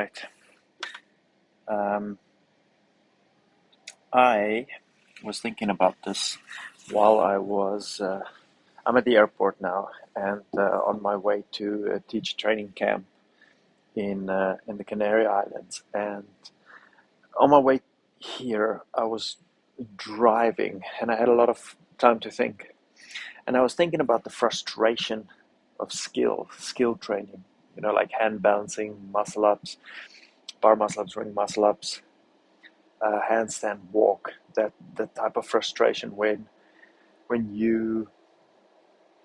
right. I was thinking about this while I'm at the airport now and on my way to a teacher training camp in the Canary Islands. And on my way here, I was driving and I had a lot of time to think. And I was thinking about the frustration of skill training, like hand balancing, muscle ups, bar muscle ups, ring muscle ups, handstand walk, that type of frustration when you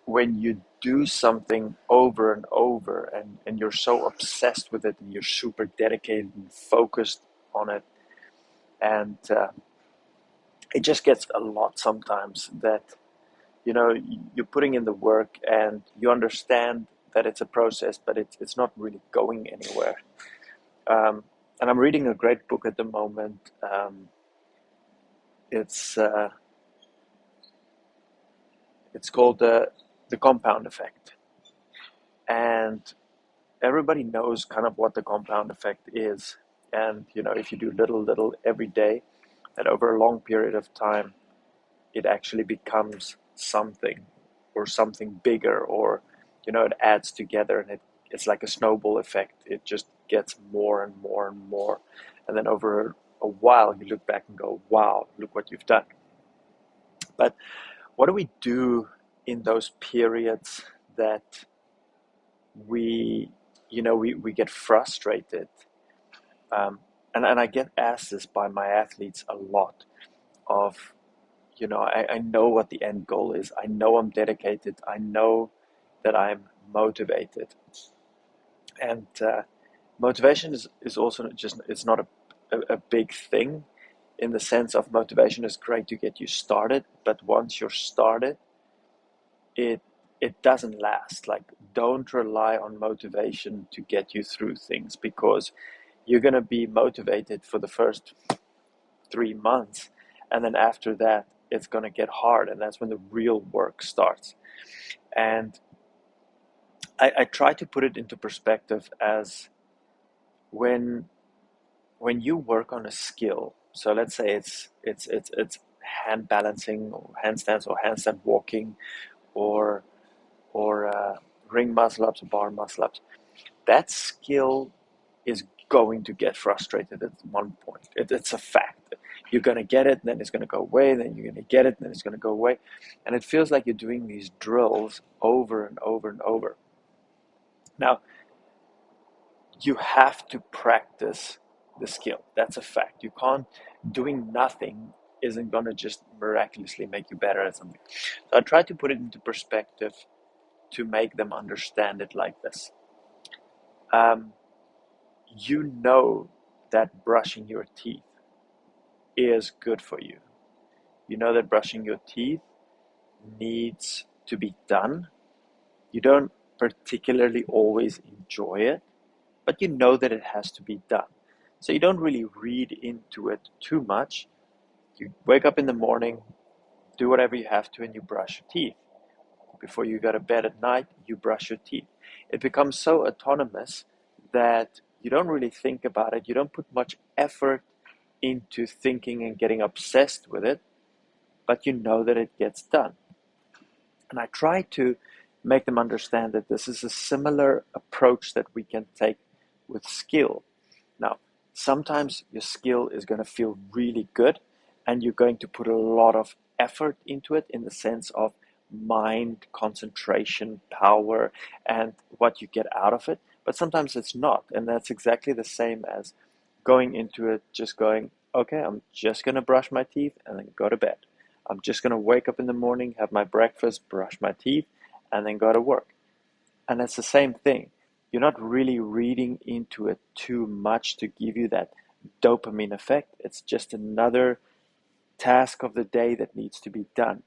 when you do something over and over and you're so obsessed with it and you're super dedicated and focused on it, and it just gets a lot sometimes that you're putting in the work and you understand that it's a process, but it's not really going anywhere. And I'm reading a great book at the moment. It's uh, it's called the Compound Effect, and everybody knows kind of what the compound effect is. And if you do little every day, that over a long period of time, it actually becomes something or something bigger, or it adds together, and it's like a snowball effect. It just gets more and more and more, and then over a while you look back and go, wow, look what you've done. But what do we do in those periods that we get frustrated? And I get asked this by my athletes a lot of, I know what the end goal is. I know I'm dedicated. I know that I'm motivated. And motivation is also it's not a big thing, in the sense of motivation is great to get you started. But once you're started, it it doesn't last. Like, don't rely on motivation to get you through things, because you're going to be motivated for the first 3 months, and then after that it's going to get hard, and that's when the real work starts. And I try to put it into perspective as when you work on a skill. So let's say it's hand balancing or handstands or handstand walking, or ring muscle ups or bar muscle ups. That skill is going to get frustrated at one point. It's a fact. You're going to get it, and then it's going to go away, and then you're going to get it, and then it's going to go away. And it feels like you're doing these drills over and over and over. Now, you have to practice the skill. That's a fact. You can't, doing nothing isn't going to just miraculously make you better at something. So I try to put it into perspective to make them understand it like this. Um, you know that brushing your teeth is good for you. You know that brushing your teeth needs to be done. You don't particularly always enjoy it, but you know that it has to be done. So you don't really read into it too much. You wake up in the morning, do whatever you have to, and you brush your teeth. Before you go to bed at night, you brush your teeth. It becomes so autonomous that you don't really think about it. You don't put much effort into thinking and getting obsessed with it, but you know that it gets done. And I try to make them understand that this is a similar approach that we can take with skill. Now, sometimes your skill is going to feel really good, and you're going to put a lot of effort into it, in the sense of mind, concentration, power, and what you get out of it. But sometimes it's not. And that's exactly the same as going into it, just going, okay, I'm just going to brush my teeth and then go to bed. I'm just going to wake up in the morning, have my breakfast, brush my teeth, and then go to work. And it's the same thing. You're not really reading into it too much to give you that dopamine effect. It's just another task of the day that needs to be done.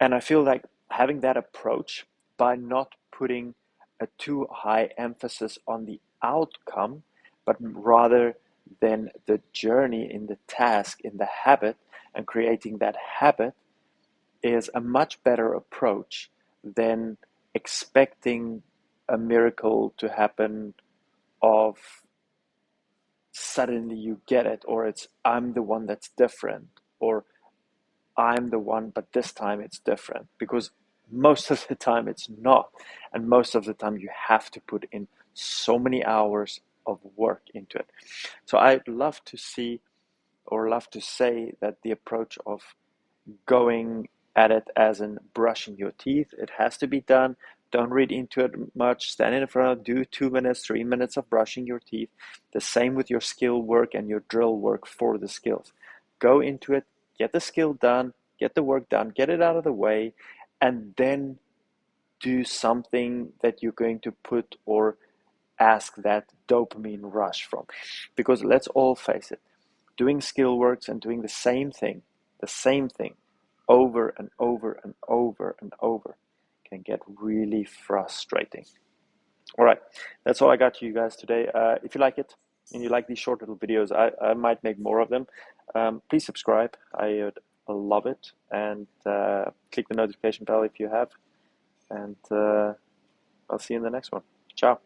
And I feel like having that approach, by not putting a too high emphasis on the outcome, but rather than the journey in the task, in the habit, and creating that habit, is a much better approach than expecting a miracle to happen of suddenly you get it, or it's I'm the one that's different, or I'm the one, but this time it's different, because most of the time it's not. And most of the time you have to put in so many hours of work into it. So I'd love to see, or love to say, that the approach of going at it as in brushing your teeth, it has to be done. Don't read into it much. Stand in front of, do 2 minutes, 3 minutes of brushing your teeth. The same with your skill work and your drill work for the skills. Go into it, get the skill done, get the work done, get it out of the way, and then do something that you're going to put or ask that dopamine rush from. Because let's all face it, doing skill works and doing the same thing over and over and over and over can get really frustrating. All right, that's all I got to you guys today. If you like it and you like these short little videos, I might make more of them. Please subscribe. I would love it. And click the notification bell if you have. And I'll see you in the next one. Ciao.